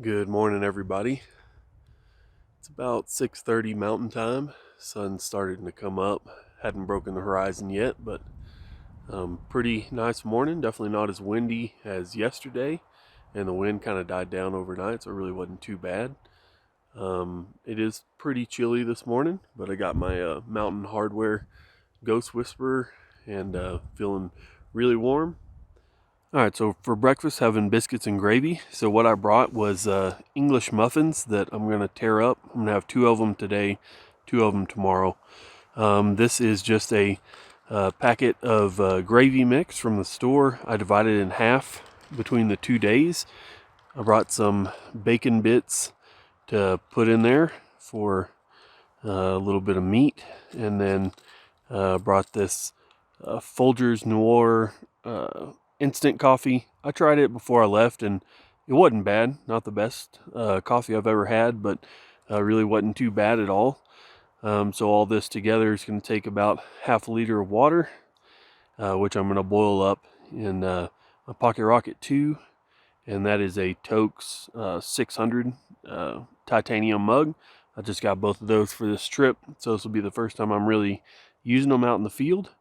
Good morning, everybody. It's about 6:30 Mountain Time. Sun's starting to come up. Hadn't broken the horizon yet, but pretty nice morning. Definitely not as windy as yesterday, and the wind kind of died down overnight, so it really wasn't too bad. It is pretty chilly this morning, but I got my Mountain Hardwear Ghost Whisperer and feeling really warm. Alright, so for breakfast, having biscuits and gravy. So what I brought was English muffins that I'm going to tear up. I'm going to have 2 of them today, 2 of them tomorrow. This is just a packet of gravy mix from the store. I divided it in half between the 2 days. I brought some bacon bits to put in there for a little bit of meat. And then brought this Folgers Noir instant coffee. I tried it before I left and it wasn't bad. Not the best coffee I've ever had, but really wasn't too bad at all. So all this together is going to take about half a liter of water, which I'm going to boil up in a Pocket Rocket 2, and that is a Toaks 600 titanium mug. I just got both of those for this trip, so this will be the first time I'm really using them out in the field.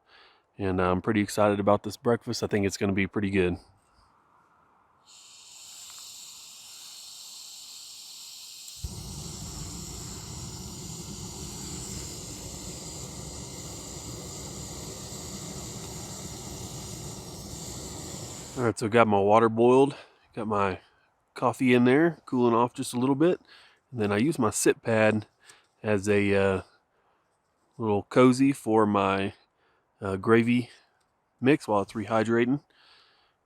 And I'm pretty excited about this breakfast. I think it's going to be pretty good. Alright, so got my water boiled. Got my coffee in there, cooling off just a little bit. And then I use my sit pad as a little cozy for my gravy mix while it's rehydrating,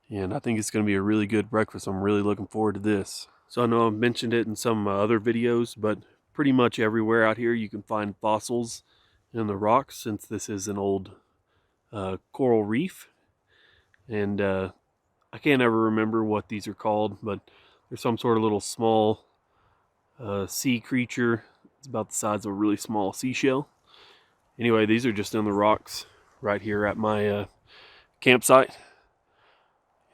and I think it's going to be a really good breakfast. I'm really looking forward to this. So I know I've mentioned it in some other videos, but pretty much everywhere out here you can find fossils in the rocks, since this is an old coral reef. And I can't ever remember what these are called, but there's some sort of little small sea creature. It's about the size of a really small seashell. Anyway, these are just in the rocks right here at my campsite.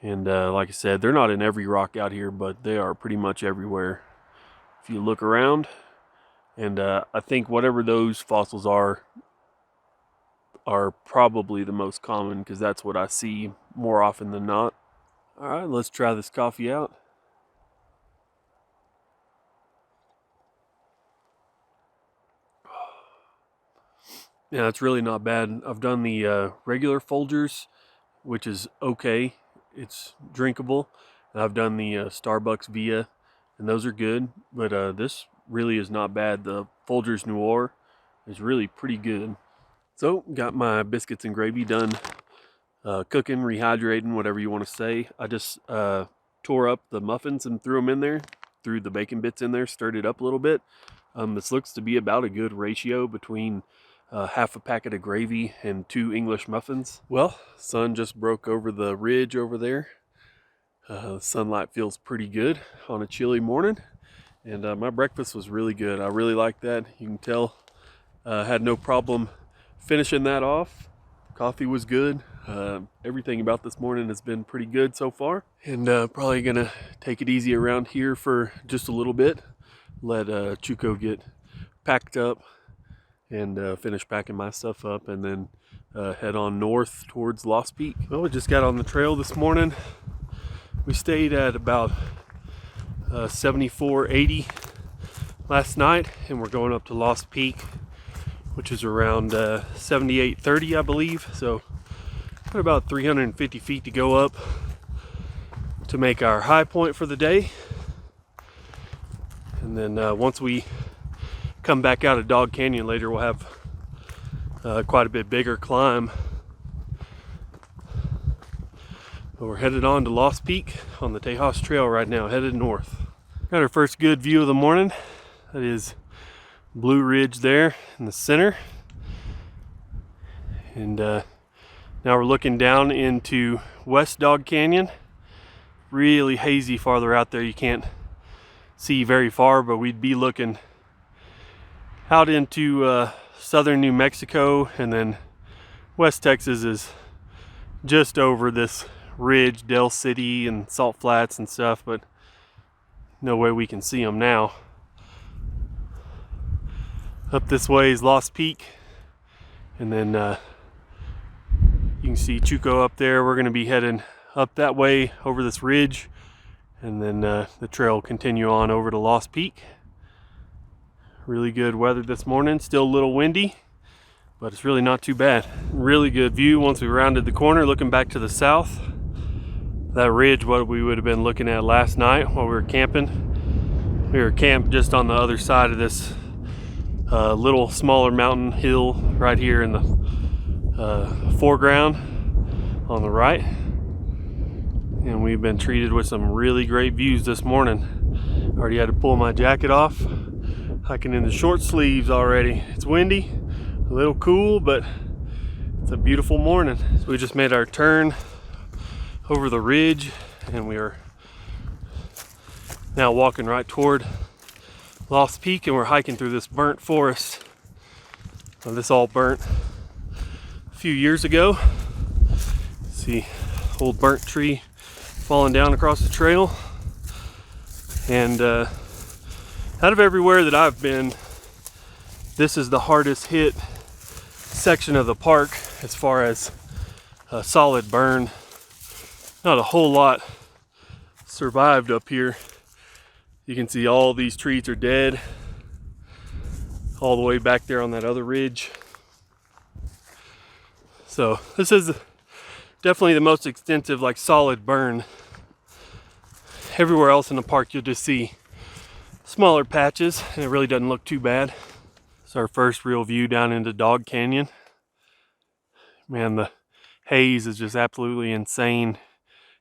And like I said, they're not in every rock out here, but they are pretty much everywhere if you look around. And I think whatever those fossils are probably the most common, because that's what I see more often than not. Alright, let's try this coffee out. Yeah, it's really not bad. I've done the regular Folgers, which is okay. It's drinkable. And I've done the Starbucks Via, and those are good. But this really is not bad. The Folgers Noir is really pretty good. So, got my biscuits and gravy done cooking, rehydrating, whatever you want to say. I just tore up the muffins and threw them in there. Threw the bacon bits in there, stirred it up a little bit. This looks to be about a good ratio between half a packet of gravy and 2 English muffins. Well, sun just broke over the ridge over there. The sunlight feels pretty good on a chilly morning, and my breakfast was really good. I really like that. You can tell I had no problem finishing that off. Coffee was good. Everything about this morning has been pretty good so far, and probably gonna take it easy around here for just a little bit. Let Chuko get packed up and finish packing my stuff up, and then head on north towards Lost Peak. Well, we just got on the trail this morning. We stayed at about 7480 last night, and we're going up to Lost Peak, which is around 7830, I believe. So got about 350 feet to go up to make our high point for the day. And then once we come back out of Dog Canyon later, we'll have quite a bit bigger climb. But we're headed on to Lost Peak on the Tejas Trail right now, headed north. Got our first good view of the morning. That is Blue Ridge there in the center. And now we're looking down into West Dog Canyon. Really hazy farther out there. You can't see very far, but we'd be looking out into southern New Mexico, and then West Texas is just over this ridge, Del City and Salt Flats and stuff, but no way we can see them now. Up this way is Lost Peak, and then you can see Chuco up there. We're going to be heading up that way over this ridge, and then the trail will continue on over to Lost Peak. Really good weather this morning, still a little windy, but it's really not too bad. Really good view once we rounded the corner, looking back to the south. That ridge, what we would have been looking at last night while we were camping. We were camped just on the other side of this little smaller mountain hill right here in the foreground on the right. And we've been treated with some really great views this morning. Already had to pull my jacket off. Hiking in the short sleeves already. It's windy, a little cool, but it's a beautiful morning. So we just made our turn over the ridge, and we are now walking right toward Lost Peak, and we're hiking through this burnt forest. Now, this all burnt a few years ago. See, old burnt tree falling down across the trail. And out of everywhere that I've been, this is the hardest hit section of the park as far as a solid burn. Not a whole lot survived up here. You can see all these trees are dead all the way back there on that other ridge. So this is definitely the most extensive, like, solid burn. Everywhere else in the park you'll just see smaller patches, and it really doesn't look too bad. It's our first real view down into Dog Canyon. Man, the haze is just absolutely insane.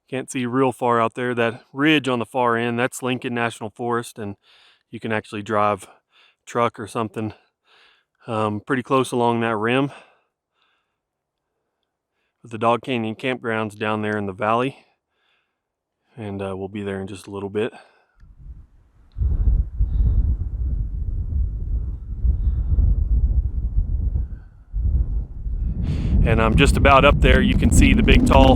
Can't see real far out there. That ridge on the far end, that's Lincoln National Forest, and you can actually drive a truck or something pretty close along that rim. But the Dog Canyon Campground's down there in the valley, and we'll be there in just a little bit. And I'm just about up there. You can see the big tall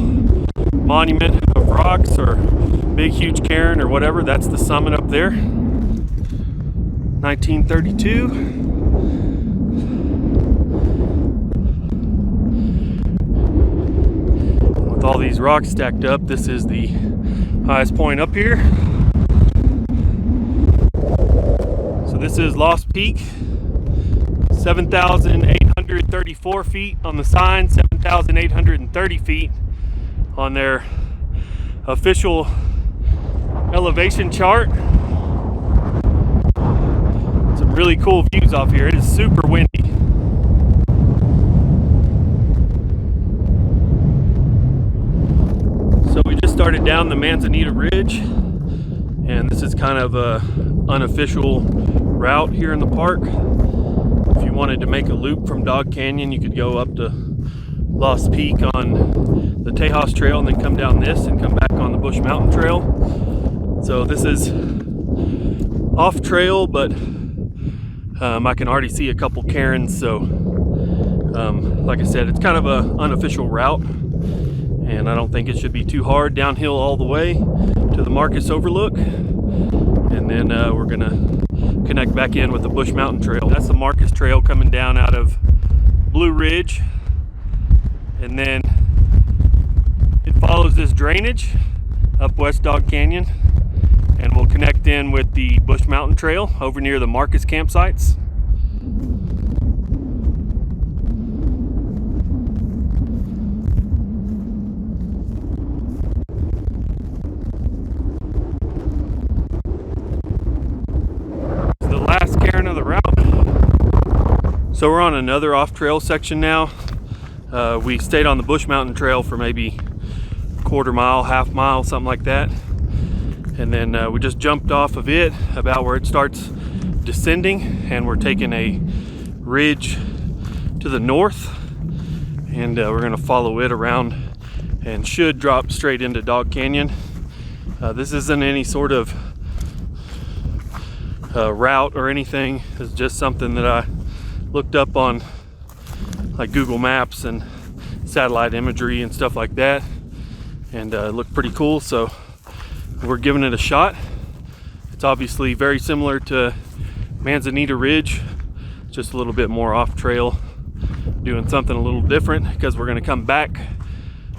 monument of rocks, or big huge cairn or whatever. That's the summit up there. 1932. With all these rocks stacked up, this is the highest point up here. So this is Lost Peak. 7,834 feet on the sign, 7,830 feet on their official elevation chart. Some really cool views off here. It is super windy. So we just started down the Manzanita Ridge, and this is kind of a unofficial route here in the park. If you wanted to make a loop from Dog Canyon, you could go up to Lost Peak on the Tejas Trail and then come down this and come back on the Bush Mountain Trail. So this is off trail, but I can already see a couple cairns. So like I said, it's kind of a unofficial route, and I don't think it should be too hard. Downhill all the way to the Marcus Overlook, and then we're gonna connect back in with the Bush Mountain Trail. That's the Marcus Trail coming down out of Blue Ridge, and then it follows this drainage up West Dog Canyon, and we'll connect in with the Bush Mountain Trail over near the Marcus campsites. Of the route. So we're on another off-trail section now. We stayed on the Bush Mountain Trail for maybe a quarter mile, half mile, something like that, and then we just jumped off of it about where it starts descending, and we're taking a ridge to the north, and we're going to follow it around and should drop straight into Dog Canyon. This isn't any sort of route or anything. It's just something that I looked up on like Google Maps and satellite imagery and stuff like that, and it looked pretty cool, so we're giving it a shot. It's obviously very similar to Manzanita Ridge, just a little bit more off trail, doing something a little different because we're going to come back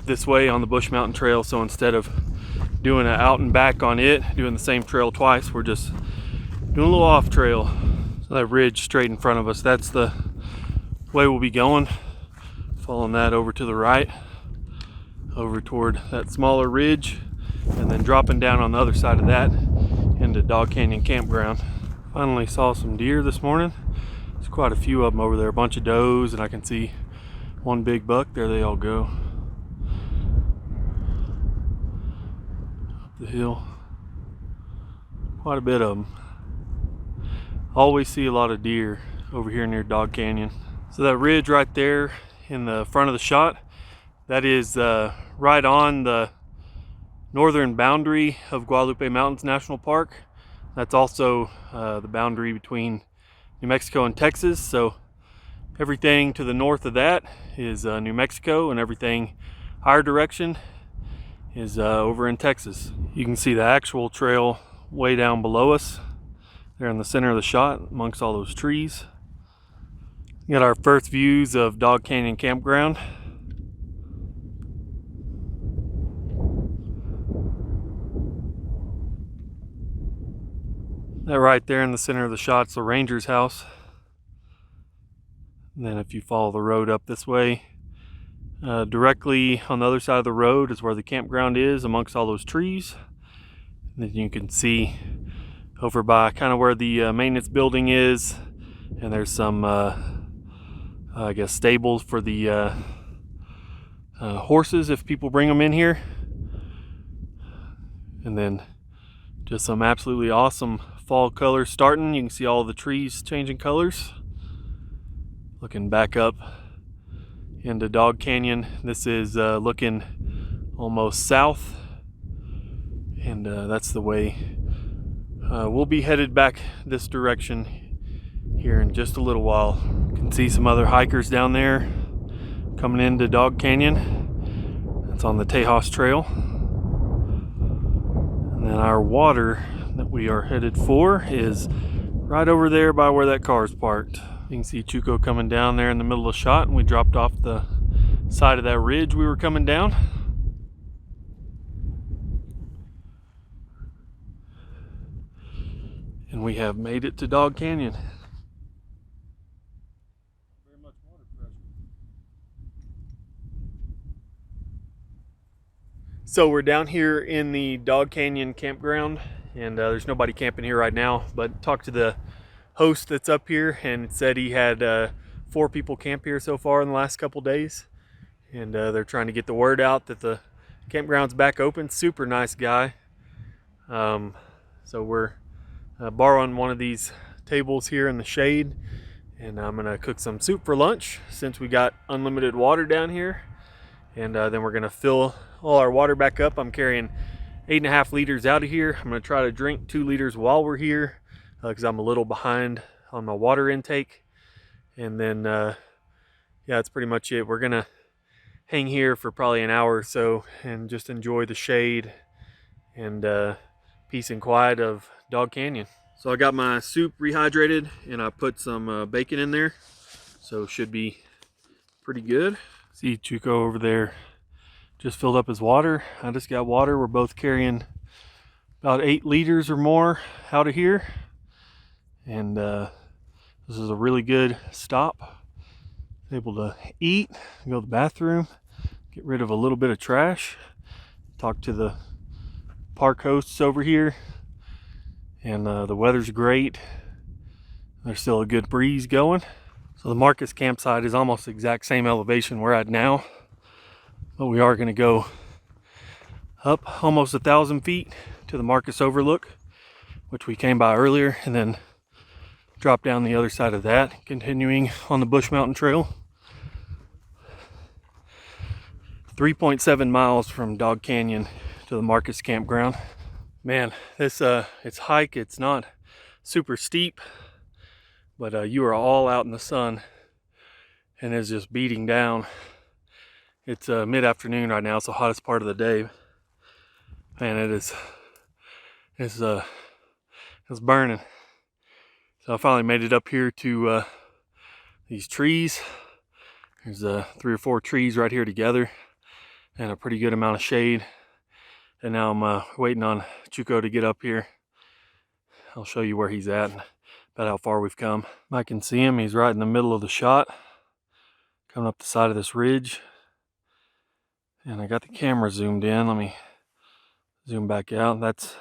this way on the Bush Mountain Trail. So instead of doing an out and back on it, doing the same trail twice, we're just doing a little off trail. So that ridge straight in front of us, that's the way we'll be going. Following that over to the right, over toward that smaller ridge, and then dropping down on the other side of that into Dog Canyon Campground. Finally saw some deer this morning. There's quite a few of them over there, a bunch of does, and I can see one big buck. There they all go. Up the hill. Quite a bit of them. Always see a lot of deer over here near Dog Canyon. So that ridge right there in the front of the shot, that is right on the northern boundary of Guadalupe Mountains National Park. That's also the boundary between New Mexico and Texas. So everything to the north of that is New Mexico, and everything our direction is over in Texas. You can see the actual trail way down below us there in the center of the shot amongst all those trees. We got our first views of Dog Canyon Campground. That right there in the center of the shot is the ranger's house. And then if you follow the road up this way, directly on the other side of the road is where the campground is amongst all those trees. And then you can see over by kind of where the maintenance building is, and there's some I guess stables for the horses if people bring them in here. And then just some absolutely awesome fall colors starting. You can see all the trees changing colors. Looking back up into Dog Canyon, this is looking almost south, and that's the way we'll be headed back this direction here in just a little while. You can see some other hikers down there coming into Dog Canyon. That's on the Tejas Trail. And then our water that we are headed for is right over there by where that car is parked. You can see Chuco coming down there in the middle of the shot, and we dropped off the side of that ridge we were coming down. And we have made it to Dog Canyon. Very much water pressure. So we're down here in the Dog Canyon Campground, and there's nobody camping here right now, but talked to the host that's up here, and said he had 4 people camp here so far in the last couple days, and they're trying to get the word out that the campground's back open. Super nice guy. So we're borrowing one of these tables here in the shade, and I'm gonna cook some soup for lunch since we got unlimited water down here, and then we're gonna fill all our water back up. I'm carrying 8.5 liters out of here. I'm gonna try to drink 2 liters while we're here because I'm a little behind on my water intake. And then yeah, that's pretty much it. We're gonna hang here for probably an hour or so and just enjoy the shade and peace and quiet of Dog Canyon. So I got my soup rehydrated, and I put some bacon in there, so should be pretty good. See Chuco over there just filled up his water. I just got water. We're both carrying about 8 liters or more out of here, and this is a really good stop. Able to eat, go to the bathroom, get rid of a little bit of trash, talk to the park hosts over here, and the weather's great. There's still a good breeze going. So the Marcus campsite is almost the exact same elevation we're at now, but we are going to go up almost 1,000 feet to the Marcus Overlook, which we came by earlier, and then drop down the other side of that, continuing on the Bush Mountain Trail. 3.7 miles from Dog Canyon to the Marcus campground. Man, this it's hike. It's not super steep, but you are all out in the sun, and it's just beating down. It's mid-afternoon right now. It's the hottest part of the day, and it's was burning. So I finally made it up here to these trees. There's 3 or 4 trees right here together and a pretty good amount of shade. And now I'm waiting on Chuko to get up here. I'll show you where he's at and about how far we've come. I can see him. He's right in the middle of the shot, coming up the side of this ridge. And I got the camera zoomed in. Let me zoom back out. That's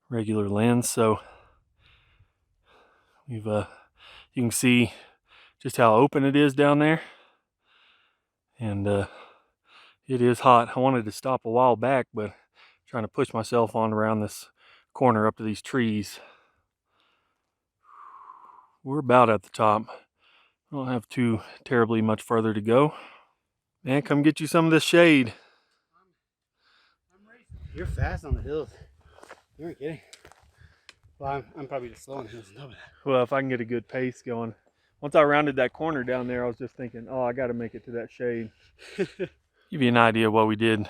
regular lens. So we've you can see just how open it is down there. And it is hot. I wanted to stop a while back, but trying to push myself on around this corner up to these trees. We're about at the top. I don't have too terribly much further to go. Man, come get you some of this shade. I'm racing. You're fast on the hills. You weren't kidding. Well, I'm probably just slow on the hills. Well, if I can get a good pace going. Once I rounded that corner down there, I was just thinking, oh, I got to make it to that shade. Give you an idea of what we did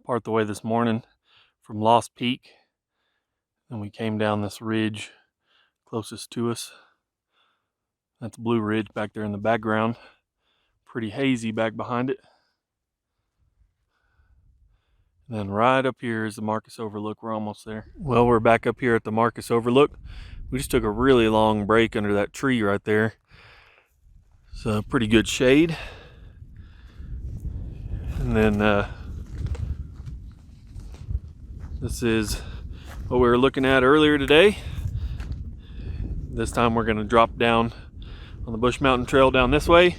part the way this morning from Lost Peak. And we came down this ridge closest to us. That's Blue Ridge back there in the background. Pretty hazy back behind it. And then right up here is the Marcus Overlook. We're almost there. Well, we're back up here at the Marcus Overlook. We just took a really long break under that tree right there. It's a pretty good shade. And then this is what we were looking at earlier today. This time we're going to drop down on the Bush Mountain Trail down this way,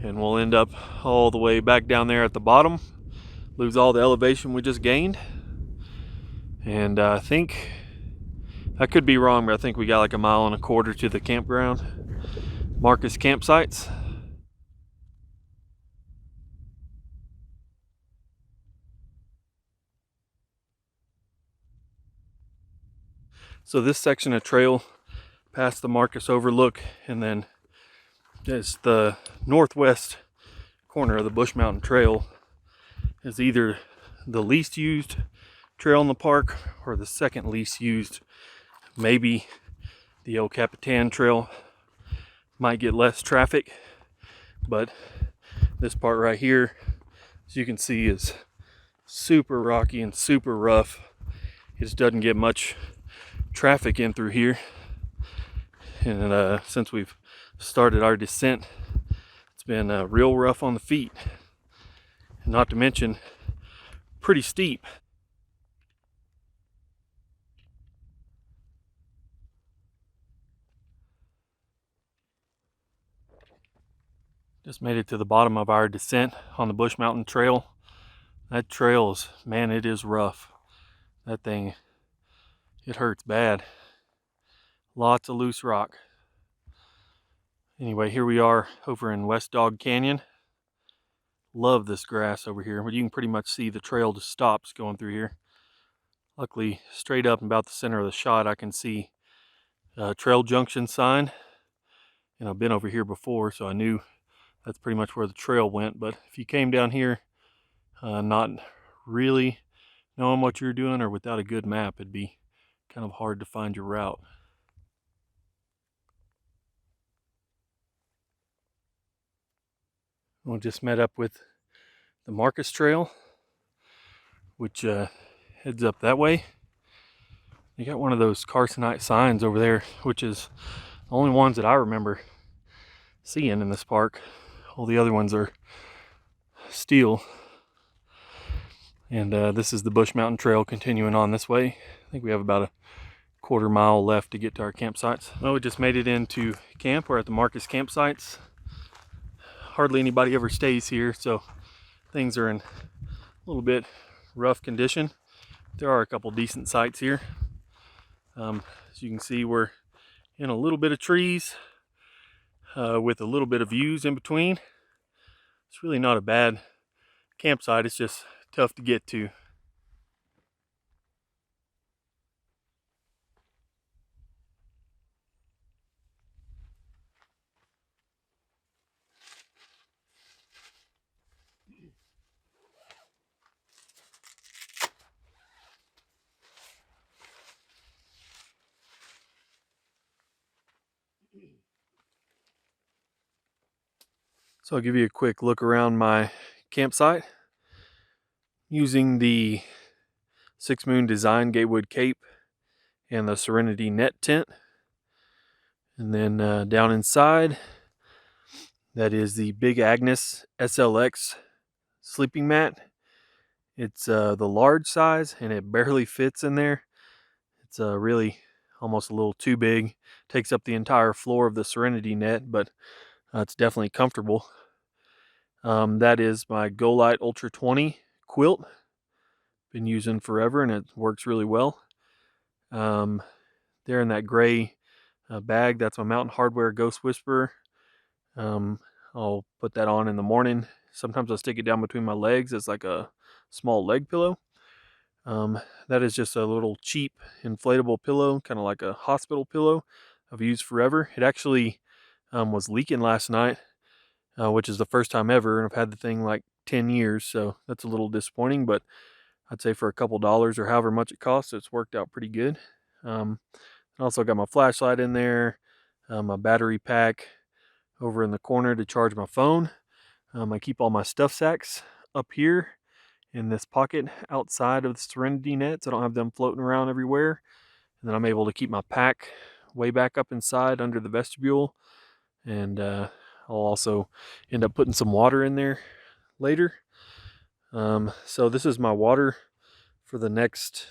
and we'll end up all the way back down there at the bottom, lose all the elevation we just gained. And I think, I could be wrong, but I think we got like 1.25 miles to the campground, Marcus campsites. So this section of trail past the Marcus Overlook, and then it's the northwest corner of the Bush Mountain Trail, is either the least used trail in the park or the second least used. Maybe the El Capitan Trail might get less traffic, but this part right here, as you can see, is super rocky and super rough. It just doesn't get much traffic in through here. And since we've started our descent, it's been real rough on the feet, and not to mention pretty steep. Just made it to the bottom of our descent on the Bush Mountain Trail. That trail is, man, it is rough. That thing, it hurts bad. Lots of loose rock. Anyway, here we are over in West Dog Canyon. Love this grass over here, but you can pretty much see the trail just stops going through here. Luckily, straight up about the center of the shot, I can see a trail junction sign. And I've been over here before, so I knew that's pretty much where the trail went. But if you came down here not really knowing what you're doing or without a good map, it'd be kind of hard to find your route. We just met up with the Marcus Trail, which heads up that way. You got one of those Carsonite signs over there, which is the only ones that I remember seeing in this park. All the other ones are steel. And this is the Bush Mountain Trail continuing on this way. I think we have about a 1/4 mile left to get to our campsites. Well, we just made it into camp. We're at the Marcus campsites. Hardly anybody ever stays here, so things are in a little bit rough condition. There are a couple decent sites here. As you can see, we're in a little bit of trees with a little bit of views in between. It's really not a bad campsite, it's just tough to get to. So I'll give you a quick look around my campsite using the 6 Moon Design Gatewood Cape and the Serenity Net tent. And then down inside, that is the Big Agnes SLX sleeping mat. It's the large size and it barely fits in there. It's really almost a little too big. Takes up the entire floor of the Serenity Net, but it's definitely comfortable. That is my Go Light Ultra 20 quilt. Been using forever and it works really well. There in that gray bag, that's my Mountain Hardwear Ghost Whisperer. I'll put that on in the morning. Sometimes I'll stick it down between my legs as like a small leg pillow. That is just a little cheap inflatable pillow, kind of like a hospital pillow I've used forever. It actually was leaking last night, which is the first time ever, and I've had the thing like 10 years, so that's a little disappointing, but I'd say for a couple dollars or however much it costs, it's worked out pretty good. I also got my flashlight in there, my battery pack over in the corner to charge my phone. I keep all my stuff sacks up here in this pocket outside of the Serenity Net, so I don't have them floating around everywhere. And then I'm able to keep my pack way back up inside under the vestibule. And I'll also end up putting some water in there later. So this is my water for the next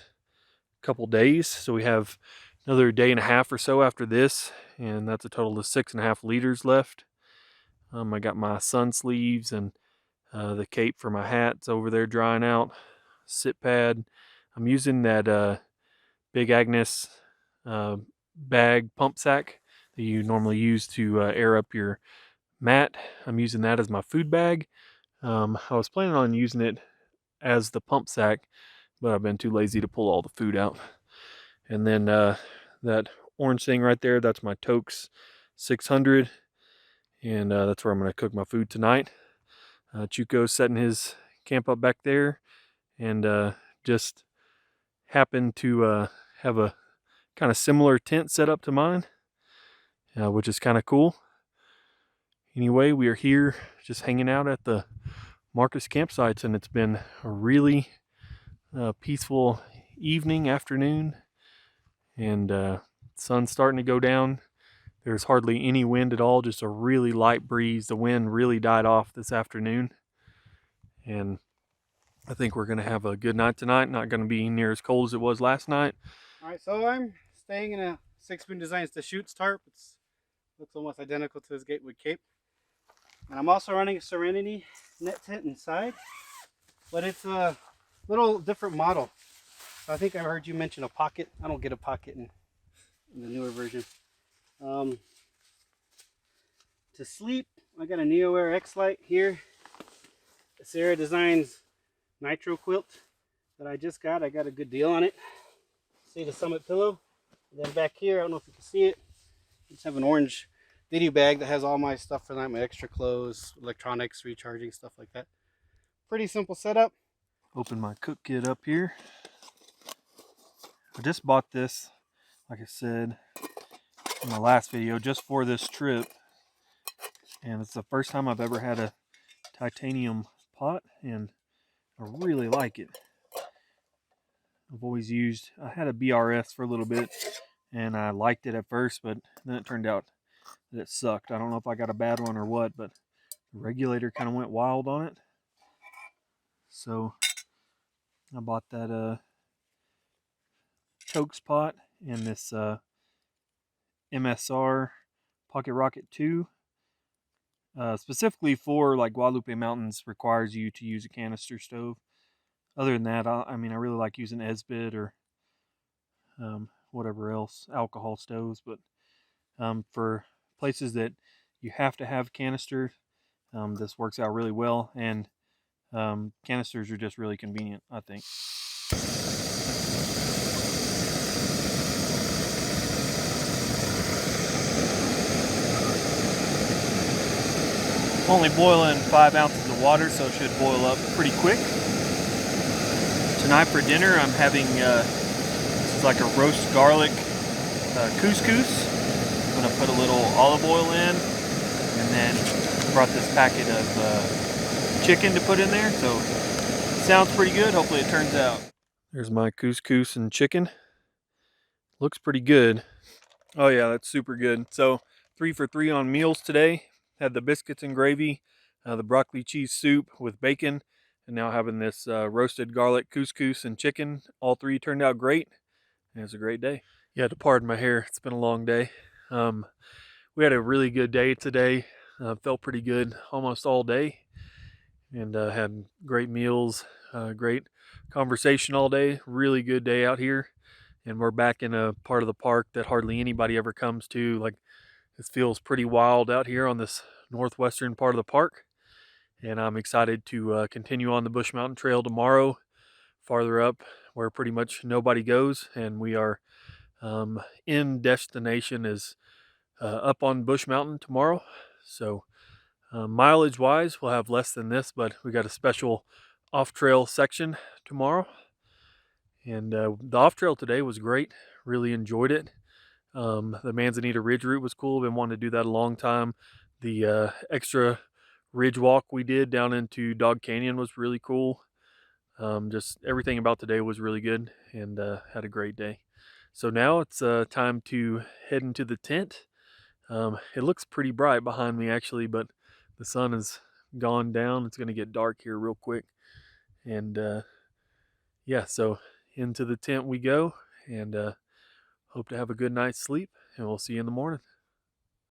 couple days. So we have another day and a half or so after this, and that's a total of 6.5 liters left. I got my sun sleeves and the cape for my hat's over there drying out. Sit pad. I'm using that Big Agnes bag pump sack that you normally use to air up your mat. I'm using that as my food bag. I was planning on using it as the pump sack, but I've been too lazy to pull all the food out. And then that orange thing right there, that's my Tokes 600, and that's where I'm going to cook my food tonight. Chuko's setting his camp up back there, and just happened to have a kind of similar tent set up to mine, which is kind of cool. Anyway, we are here just hanging out at the Marcus campsites, and it's been a really peaceful evening, afternoon, and sun's starting to go down. There's hardly any wind at all, just a really light breeze. The wind really died off this afternoon, and I think we're going to have a good night tonight. Not going to be near as cold as it was last night. All right, so I'm staying in a 6 Moon Designs to Shoots tarp. It looks almost identical to his Gatewood Cape. And I'm also running a Serenity net tent inside, but it's a little different model. So I think I heard you mention a pocket. I don't get a pocket in the newer version. To sleep, I got a NeoAir X-Lite here. Sarah Designs Nitro quilt that I just got. I got a good deal on it. See the Summit pillow. And then back here, I don't know if you can see it. I just have an orange Diddy bag that has all my stuff for that, my extra clothes, electronics, recharging, stuff like that. Pretty simple setup. Open my cook kit up here. I just bought this, like I said in my last video, just for this trip. And it's the first time I've ever had a titanium pot, and I really like it. I've always used, I had a BRS for a little bit, and I liked it at first, but then it turned out that it sucked. I don't know if I got a bad one or what, but the regulator kind of went wild on it. So I bought that Tokes pot and this MSR Pocket Rocket 2. Specifically for like Guadalupe Mountains requires you to use a canister stove. Other than that, I mean, I really like using Esbit or whatever else, alcohol stoves. But for places that you have to have canister, this works out really well. And canisters are just really convenient, I think. I'm only boiling 5 ounces of water, so it should boil up pretty quick. Tonight for dinner, I'm having this is like a roast garlic couscous. I'm gonna put a little olive oil in, and then brought this packet of chicken to put in there, so sounds pretty good. Hopefully it turns out. There's my couscous and chicken. Looks pretty good. Oh yeah, that's super good. So 3 for 3 on meals today. Had the biscuits and gravy, the broccoli cheese soup with bacon, and now having this roasted garlic couscous and chicken. All three turned out great, and it's a great day. Yeah, to pardon my hair, it's been a long day. We had a really good day today. Felt pretty good almost all day, and had great meals, great conversation all day. Really good day out here, and we're back in a part of the park that hardly anybody ever comes to. Like, this feels pretty wild out here on this northwestern part of the park, and I'm excited to continue on the Bush Mountain Trail tomorrow, farther up where pretty much nobody goes, and we are in destination is up on Bush Mountain tomorrow. So mileage wise, we'll have less than this, but we got a special off trail section tomorrow. And the off trail today was great. Really enjoyed it. The Manzanita Ridge Route was cool. Been wanting to do that a long time. The extra ridge walk we did down into Dog Canyon was really cool. Just everything about today was really good, and had a great day. So now it's time to head into the tent. It looks pretty bright behind me actually, but the sun has gone down. It's going to get dark here real quick. And yeah, so into the tent we go, and hope to have a good night's sleep, and we'll see you in the morning.